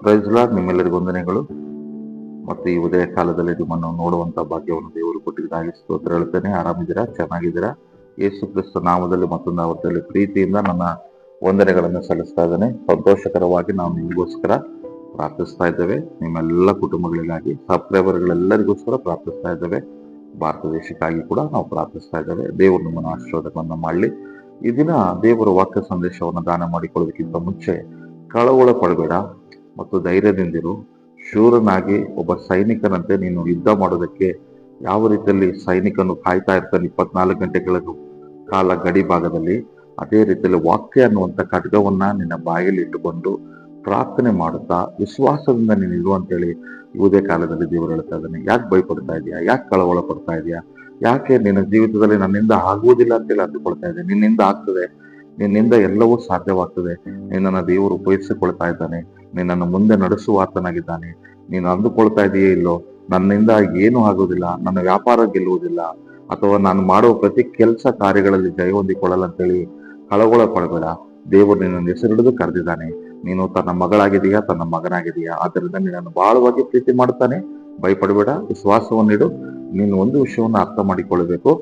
Price lord, ನಿಮ್ಮೆಲ್ಲರಿಗೂ ವಂದನೆಗಳು. ಮತ್ತು ಈ ಉದಯ ಕಾಲದಲ್ಲಿ ನಿಮ್ಮನ್ನು ನೋಡುವಂತ ಭಾಗ್ಯವನ್ನು ದೇವರು ಕೊಟ್ಟಿದ್ದಾಗಿ ಸ್ತೋತ್ರ ಹೇಳ್ತೇನೆ. ಆರಾಮಿದ್ದೀರಾ? ಚೆನ್ನಾಗಿದ್ದೀರಾ? ಯೇಸು ಕ್ರಿಸ್ತ ನಾಮದಲ್ಲಿ ಮತ್ತೊಂದು ಅವತ್ತಲ್ಲಿ ಪ್ರೀತಿಯಿಂದ ನನ್ನ ವಂದನೆಗಳನ್ನು ಸಲ್ಲಿಸ್ತಾ ಇದ್ದೇನೆ. ಸಂತೋಷಕರವಾಗಿ ನಾವು ನಿಮಗೋಸ್ಕರ ಪ್ರಾರ್ಥಿಸ್ತಾ ಇದ್ದೇವೆ. ನಿಮ್ಮೆಲ್ಲ ಕುಟುಂಬಗಳಿಗಾಗಿ, ಸಬ್ಸ್ಕ್ರೈಬರ್ಗಳೆಲ್ಲರಿಗೋಸ್ಕರ ಪ್ರಾರ್ಥಿಸ್ತಾ ಇದ್ದೇವೆ. ಭಾರತ ದೇಶಕ್ಕಾಗಿ ಕೂಡ ನಾವು ಪ್ರಾರ್ಥಿಸ್ತಾ ಇದ್ದೇವೆ. ದೇವರು ನಿಮ್ಮನ್ನು ಆಶೀರ್ವಾದಗಳನ್ನು ಮಾಡಲಿ. ಈ ದಿನ ದೇವರ ವಾಕ್ಯ ಸಂದೇಶವನ್ನು ದಾನ ಮಾಡಿಕೊಳ್ಳೋದಕ್ಕಿಂತ ಮುಂಚೆ ಕಳವಳ ಪಡಬೇಡ ಮತ್ತು ಧೈರ್ಯದಿಂದಿರು. ಶೂರನಾಗಿ ಒಬ್ಬ ಸೈನಿಕನಂತೆ ನೀನು ಯುದ್ಧ ಮಾಡೋದಕ್ಕೆ ಯಾವ ರೀತಿಯಲ್ಲಿ ಸೈನಿಕನು ಕಾಯ್ತಾ ಇರ್ತಾನೆ 24 ಗಂಟೆಗಳ ಕಾಲ ಗಡಿ ಭಾಗದಲ್ಲಿ, ಅದೇ ರೀತಿಯಲ್ಲಿ ವಾಕ್ಯ ಅನ್ನುವಂಥ ಖಡ್ಗವನ್ನ ನಿನ್ನ ಬಾಯಲ್ಲಿ ಇಟ್ಟುಕೊಂಡು ಪ್ರಾರ್ಥನೆ ಮಾಡುತ್ತಾ ವಿಶ್ವಾಸದಿಂದ ನೀನು ಇರು ಅಂತೇಳಿ ಯಾವುದೇ ಕಾಲದಲ್ಲಿ ದೇವರು ಹೇಳ್ತಾ ಇದ್ದಾನೆ. ಯಾಕೆ ಭಯಪಡ್ತಾ ಇದೆಯಾ? ಯಾಕೆ ಕಳವಳ ಪಡ್ತಾ ಇದೆಯಾ? ಯಾಕೆ ನಿನ್ನ ಜೀವಿತದಲ್ಲಿ ನನ್ನಿಂದ ಆಗುವುದಿಲ್ಲ ಅಂತೇಳಿ ಅಂದುಕೊಳ್ತಾ ಇದೆ? ನಿನ್ನಿಂದ ಆಗ್ತದೆ. ನಿನ್ನಿಂದ ಎಲ್ಲವೂ ಸಾಧ್ಯವಾಗ್ತದೆ. ನಿನ್ನನ್ನು ದೇವರು ಉಪಯೋಗಿಸಿಕೊಳ್ತಾ ಇದ್ದಾನೆ. ನಿನ್ನನ್ನು ಮುಂದೆ ನಡೆಸುವ ಆತನಾಗಿದ್ದಾನೆ. ನೀನು ಅಂದುಕೊಳ್ತಾ ಇದೆಯೇ ಇಲ್ಲೋ, ನನ್ನಿಂದ ಏನೂ ಆಗುವುದಿಲ್ಲ, ನನ್ನ ವ್ಯಾಪಾರ ಗೆಲ್ಲುವುದಿಲ್ಲ, ಅಥವಾ ನಾನು ಮಾಡುವ ಪ್ರತಿ ಕೆಲಸ ಕಾರ್ಯಗಳಲ್ಲಿ ಜಯ ಹೊಂದಿಕೊಳ್ಳಲ್ಲ ಅಂತೇಳಿ ಕಳವಳ ಪಡಬೇಡ. ದೇವರು ನಿನ್ನನ್ನು ಹೆಸರಿಡಿದು ಕರೆದಿದ್ದಾನೆ. ನೀನು ತನ್ನ ಮಗಳಾಗಿದೆಯಾ, ತನ್ನ ಮಗನಾಗಿದೆಯಾ? ಆದ್ದರಿಂದ ನಿನ್ನನ್ನು ಬಹಳವಾಗಿ ಪ್ರೀತಿ ಮಾಡ್ತಾನೆ. ಭಯಪಡಬೇಡ, ವಿಶ್ವಾಸವನ್ನಿಡು. ನೀನು ಒಂದು ವಿಷಯವನ್ನು ಅರ್ಥ ಮಾಡಿಕೊಳ್ಳಬೇಕು,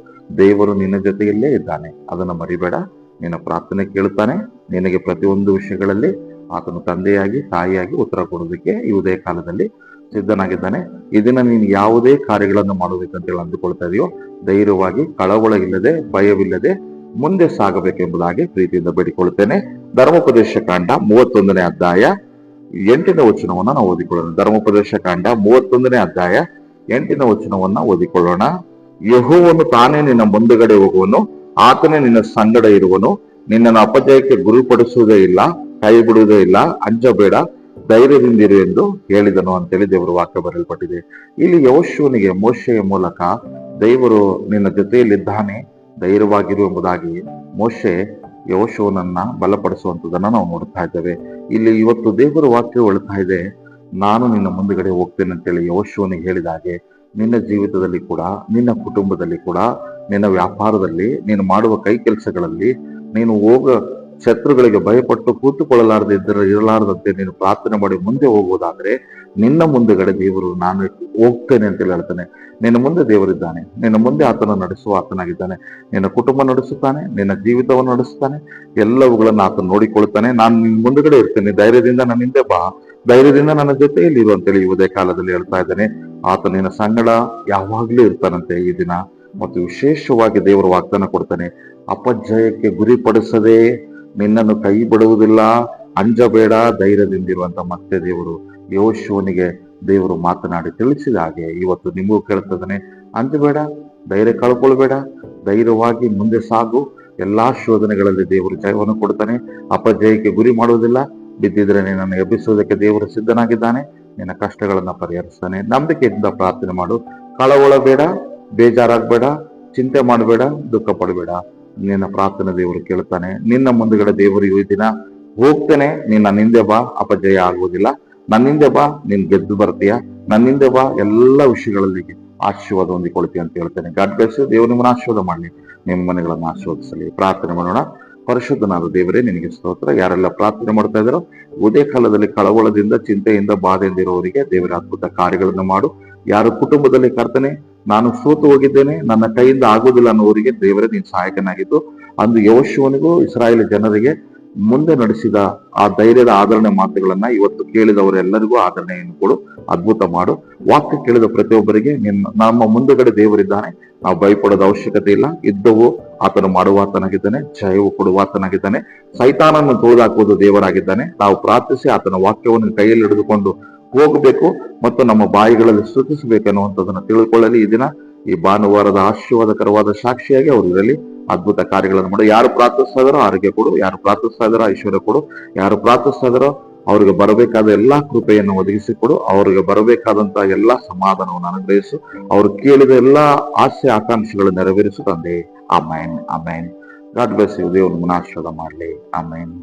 ದೇವರು ನಿನ್ನ ಜೊತೆಯಲ್ಲೇ ಇದ್ದಾನೆ. ಅದನ್ನು ಮರಿಬೇಡ. ನಿನ್ನ ಪ್ರಾರ್ಥನೆ ಕೇಳುತ್ತಾನೆ. ನಿನಗೆ ಪ್ರತಿಯೊಂದು ವಿಷಯಗಳಲ್ಲಿ ಆತನು ತಂದೆಯಾಗಿ ತಾಯಿಯಾಗಿ ಉತ್ತರ ಕೊಡೋದಕ್ಕೆ ಈ ಉದಯ ಕಾಲದಲ್ಲಿ ಸಿದ್ಧನಾಗಿದ್ದಾನೆ. ಇದನ್ನ ನೀನು ಯಾವುದೇ ಕಾರ್ಯಗಳನ್ನು ಮಾಡಬೇಕಂತೇಳಿ ಅಂದುಕೊಳ್ತಾ ಇದೆಯೋ, ಧೈರ್ಯವಾಗಿ, ಕಳವಳ ಇಲ್ಲದೆ, ಭಯವಿಲ್ಲದೆ ಮುಂದೆ ಸಾಗಬೇಕೆಂಬುದಾಗಿ ಪ್ರೀತಿಯಿಂದ ಬೇಡಿಕೊಳ್ಳುತ್ತೇನೆ. ಧರ್ಮೋಪದೇಶ ಕಾಂಡ 31ನೇ ಅಧ್ಯಾಯ 8ನೇ ವಚನವನ್ನ ನಾವು ಓದಿಕೊಳ್ಳೋಣ. ಧರ್ಮೋಪದೇಶ ಕಾಂಡ 31ನೇ ಅಧ್ಯಾಯ 8ನೇ ವಚನವನ್ನ ಓದಿಕೊಳ್ಳೋಣ. ಯೆಹೋವನು ತಾನೇ ನಿನ್ನ ಮುಂದುಗಡೆ ಹೋಗುವನು, ಆತನೇ ನಿನ್ನ ಸಂಗಡ ಇರುವನು, ನಿನ್ನನ್ನು ಅಪಜಯಕ್ಕೆ ಗುರಿಪಡಿಸುವುದೇ ಇಲ್ಲ, ಕೈ ಬಿಡುವುದೇ ಇಲ್ಲ, ಅಂಜಬೇಡ, ಧೈರ್ಯದಿಂದಿರು ಎಂದು ಹೇಳಿದನು ಅಂತೇಳಿ ದೇವರ ವಾಕ್ಯ ಬರೆಯಲ್ಪಟ್ಟಿದೆ. ಇಲ್ಲಿ ಯೆಹೋಶುವನಿಗೆ ಮೋಶೆಯ ಮೂಲಕ ದೇವರು ನಿನ್ನ ಜೊತೆಯಲ್ಲಿದ್ದಾನೆ, ಧೈರ್ಯವಾಗಿರು ಎಂಬುದಾಗಿ ಮೋಶೆ ಯೆಹೋಶುವನನ್ನ ಬಲಪಡಿಸುವಂತದನ್ನ ನಾವು ನೋಡ್ತಾ ಇದ್ದೇವೆ. ಇಲ್ಲಿ ಇವತ್ತು ದೇವರ ವಾಕ್ಯ ಹೇಳ್ತಾ ಇದೆ, ನಾನು ನಿನ್ನ ಮುಂದುಗಡೆ ಹೋಗ್ತೇನೆ ಅಂತೇಳಿ ಯೆಹೋಶುವನಿಗೆ ಹೇಳಿದ ಹಾಗೆ ನಿನ್ನ ಜೀವಿತದಲ್ಲಿ ಕೂಡ, ನಿನ್ನ ಕುಟುಂಬದಲ್ಲಿ ಕೂಡ, ನಿನ್ನ ವ್ಯಾಪಾರದಲ್ಲಿ, ನೀನು ಮಾಡುವ ಕೈ ಕೆಲಸಗಳಲ್ಲಿ, ನೀನು ಶತ್ರುಗಳಿಗೆ ಭಯಪಟ್ಟು ಕೂತುಕೊಳ್ಳಲಾರದೆ ಇರಲಾರದಂತೆ ನೀನು ಪ್ರಾರ್ಥನೆ ಮಾಡಿ ಮುಂದೆ ಹೋಗುವುದಾದ್ರೆ, ನಿನ್ನ ಮುಂದೆಗಡೆ ದೇವರು ನಾನು ಹೋಗ್ತೇನೆ ಅಂತೇಳಿ ಹೇಳ್ತಾನೆ. ನಿನ್ನ ಮುಂದೆ ದೇವರಿದ್ದಾನೆ. ನಿನ್ನ ಮುಂದೆ ಆತನ ನಡೆಸುವ ಆತನಾಗಿದ್ದಾನೆ. ನಿನ್ನ ಕುಟುಂಬ ನಡೆಸುತ್ತಾನೆ, ನಿನ್ನ ಜೀವಿತವನ್ನು ನಡೆಸುತ್ತಾನೆ, ಎಲ್ಲವುಗಳನ್ನು ಆತನ ನೋಡಿಕೊಳ್ತಾನೆ. ನಾನು ನಿನ್ನ ಮುಂದೆಗಡೆ ಇರ್ತೇನೆ, ಧೈರ್ಯದಿಂದ ನನ್ನ ಹಿಂದೆ ಬಾ, ಧೈರ್ಯದಿಂದ ನನ್ನ ಜೊತೆಯಲ್ಲಿ ಇರು ಅಂತೇಳಿ ಉದಯ ಕಾಲದಲ್ಲಿ ಹೇಳ್ತಾ ಇದ್ದಾನೆ. ಆತ ನಿನ್ನ ಸಂಗಡ ಯಾವಾಗ್ಲೂ ಇರ್ತಾನಂತೆ ಈ ದಿನ. ಮತ್ತು ವಿಶೇಷವಾಗಿ ದೇವರು ವಾಗ್ದಾನ ಕೊಡ್ತಾನೆ, ಅಪಜಯಕ್ಕೆ ಗುರಿಪಡಿಸದೆ ನಿನ್ನನ್ನು ಕೈ ಬಿಡುವುದಿಲ್ಲ, ಅಂಜಬೇಡ, ಧೈರ್ಯದಿಂದಿರುವಂತ ಮತ್ತೆ ದೇವರು ಯೆಹೋಶುವನಿಗೆ ದೇವರು ಮಾತನಾಡಿ ತಿಳಿಸಿದ ಹಾಗೆ ಇವತ್ತು ನಿಮಗೂ ಕೇಳ್ತದಾನೆ. ಅಂಜಬೇಡ, ಧೈರ್ಯ ಕಳ್ಕೊಳ್ಬೇಡ, ಧೈರ್ಯವಾಗಿ ಮುಂದೆ ಸಾಗು. ಎಲ್ಲಾ ಶೋಧನೆಗಳಲ್ಲಿ ದೇವರು ಜಯವನ್ನು ಕೊಡ್ತಾನೆ. ಅಪಜಯಕ್ಕೆ ಗುರಿ ಮಾಡುವುದಿಲ್ಲ. ಬಿದ್ದಿದ್ರೆ ನಿನ್ನನ್ನು ಎಬ್ಬಿಸುವುದಕ್ಕೆ ದೇವರು ಸಿದ್ಧನಾಗಿದ್ದಾನೆ. ನಿನ್ನ ಕಷ್ಟಗಳನ್ನ ಪರಿಹರಿಸ್ತಾನೆ. ನಂಬಿಕೆಯಿಂದ ಪ್ರಾರ್ಥನೆ ಮಾಡು. ಕಳವಳ ಬೇಡ, ಬೇಜಾರಾಗಬೇಡ, ಚಿಂತೆ ಮಾಡಬೇಡ, ದುಃಖ ಪಡಬೇಡ. ನಿನ್ನ ಪ್ರಾರ್ಥನೆ ದೇವರು ಕೇಳ್ತಾನೆ. ನಿನ್ನ ಮುಂದುಗಡೆ ದೇವರು ಈ ದಿನ ಹೋಗ್ತೇನೆ, ನೀನ್ ನನ್ನಿಂದೆ ಬಾ, ಅಪಜಯ ಆಗುವುದಿಲ್ಲ, ನನ್ನಿಂದೆ ಬಾ, ನೀನ್ ಗೆದ್ದು ಬರ್ತೀಯ, ನನ್ನಿಂದೆ ಬಾ, ಎಲ್ಲ ವಿಷಯಗಳಲ್ಲಿ ಆಶೀರ್ವಾದ ಹೊಂದಿಕೊಳ್ತೀಯ ಅಂತ ಹೇಳ್ತೇನೆ. God bless you. ದೇವರು ನಿಮ್ಮನ್ನ ಆಶೀರ್ವಾದ ಮಾಡಲಿ, ನಿಮ್ಮ ಮನೆಗಳನ್ನು ಆಶೀರ್ವದಿಸಲಿ. ಪ್ರಾರ್ಥನೆ ಮಾಡೋಣ. ಪರಿಶುದ್ಧನಾದ ದೇವರೇ, ನಿನಗೆ ಸ್ತೋತ್ರ. ಯಾರೆಲ್ಲ ಪ್ರಾರ್ಥನೆ ಮಾಡ್ತಾ ಇದ್ದಾರೋ ಉದಯ ಕಾಲದಲ್ಲಿ ಕಳವಳದಿಂದ, ಚಿಂತೆಯಿಂದ, ಬಾಧೆಯಿಂದ ಇರೋವರಿಗೆ ದೇವರ ಅದ್ಭುತ ಕಾರ್ಯಗಳನ್ನು ಮಾಡು. ಯಾರು ಕುಟುಂಬದಲ್ಲಿ ಕರ್ತನೆ ನಾನು ಸೋತು ಹೋಗಿದ್ದೇನೆ, ನನ್ನ ಕೈಯಿಂದ ಆಗುವುದಿಲ್ಲ ಅನ್ನೋರಿಗೆ ದೇವರೇ ನೀನು ಸಹಾಯಕನಾಗಿದ್ದು, ಅಂದು ಯೆಹೋಶುವನಿಗೂ ಇಸ್ರಾಯೇಲ್ ಜನರಿಗೆ ಮುಂದೆ ನಡೆಸಿದ ಆ ಧೈರ್ಯದ ಆದರಣೆ ಮಾತುಗಳನ್ನ ಇವತ್ತು ಕೇಳಿದವರೆಲ್ಲರಿಗೂ ಆದರಣೆಯನ್ನು ಕೊಡು, ಅದ್ಭುತ ಮಾಡು. ವಾಕ್ಯ ಕೇಳಿದ ಪ್ರತಿಯೊಬ್ಬರಿಗೆ ನಮ್ಮ ಮುಂದುಗಡೆ ದೇವರಿದ್ದಾನೆ. ನಾವು ಭಯಪಡೋದ ಅವಶ್ಯಕತೆ ಇಲ್ಲ. ಯುದ್ಧವು ಆತನು ಮಾಡುವಾತನಾಗಿದ್ದಾನೆ, ಜಯವು ಕೊಡುವಾತನಾಗಿದ್ದಾನೆ. ಸೈತಾನನ್ನು ತುಳಿದಾಕುವುದು ದೇವರಾಗಿದ್ದಾನೆ. ನಾವು ಪ್ರಾರ್ಥಿಸಿ ಆತನ ವಾಕ್ಯವನ್ನು ಕೈಯಲ್ಲಿ ಹಿಡಿದುಕೊಂಡು ಹೋಗಬೇಕು ಮತ್ತು ನಮ್ಮ ಬಾಯಿಗಳಲ್ಲಿ ಸ್ತುತಿಸಬೇಕು ಅನ್ನುವಂಥದ್ದನ್ನು ತಿಳ್ಕೊಳ್ಳಲಿ. ಈ ದಿನ ಈ ಭಾನುವಾರದ ಆಶೀರ್ವಾದಕರವಾದ ಸಾಕ್ಷಿಯಾಗಿ ಅವರು ಇರಲಿ. ಅದ್ಭುತ ಕಾರ್ಯಗಳನ್ನು ಮಾಡು. ಯಾರು ಪ್ರಾರ್ಥಿಸ್ತಾ ಇದಾರೋ ಆರೋಗ್ಯ ಕೊಡು, ಯಾರು ಪ್ರಾರ್ಥಿಸ್ತಾ ಇದಾರೋ ಐಶ್ವರ್ಯ ಕೊಡು, ಯಾರು ಪ್ರಾರ್ಥಿಸ್ತಾ ಇದಾರೋ ಅವ್ರಿಗೆ ಬರಬೇಕಾದ ಎಲ್ಲಾ ಕೃಪೆಯನ್ನು ಒದಗಿಸಿಕೊಡು, ಅವ್ರಿಗೆ ಬರಬೇಕಾದಂತಹ ಎಲ್ಲಾ ಸಮಾಧಾನವನ್ನು ಅನುಗ್ರಹಿಸು, ಅವ್ರು ಕೇಳಿದ ಎಲ್ಲಾ ಆಸೆ ಆಕಾಂಕ್ಷೆಗಳು ನೆರವೇರಿಸು ತಂದೆ. Amen, amen. God bless you. ದೇವರು ನಿಮ್ಮನ್ನ ಆಶೀರ್ವಾದ ಮಾಡಲಿ. ಆಮೇನ್.